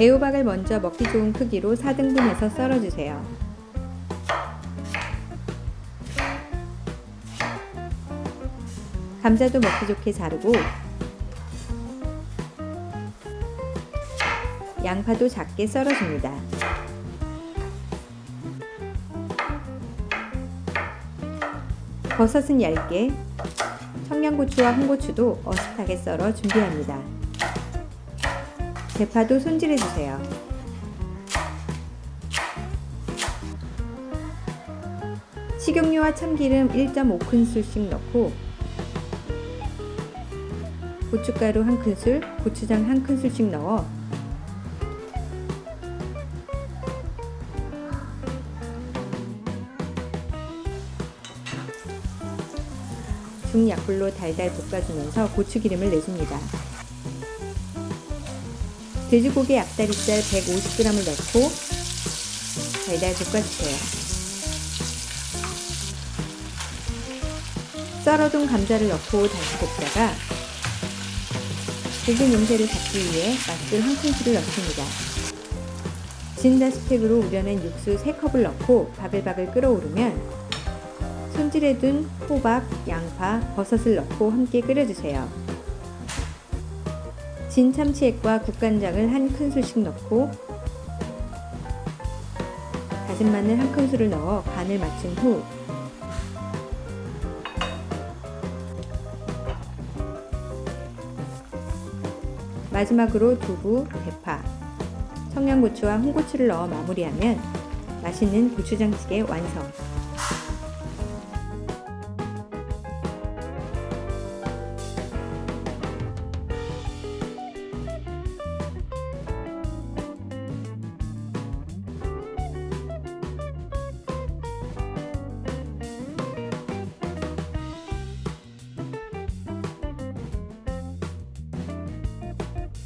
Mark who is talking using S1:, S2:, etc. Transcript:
S1: 애호박을 먼저 먹기 좋은 크기로 4등분해서 썰어주세요. 감자도 먹기 좋게 자르고 양파도 작게 썰어줍니다. 버섯은 얇게, 청양고추와 홍고추도 어슷하게 썰어 준비합니다. 대파도 손질해주세요. 식용유와 참기름 1.5큰술씩 넣고 고춧가루 1큰술, 고추장 1큰술씩 넣어 중약불로 달달 볶아주면서 고추기름을 내줍니다. 돼지고기 앞다리살 150g을 넣고 달달 볶아주세요. 썰어둔 감자를 넣고 다시 볶다가 고기 냄새를 잡기 위해 맛술 1큰술을 넣습니다. 진다스팩으로 우려낸 육수 3컵을 넣고 바글바글 끓어오르면 손질해둔 호박, 양파, 버섯을 넣고 함께 끓여주세요. 진 참치액과 국간장을 1큰술씩 넣고 다진 마늘 1큰술을 넣어 간을 맞춘 후 마지막으로 두부, 대파, 청양고추와 홍고추를 넣어 마무리하면 맛있는 고추장찌개 완성!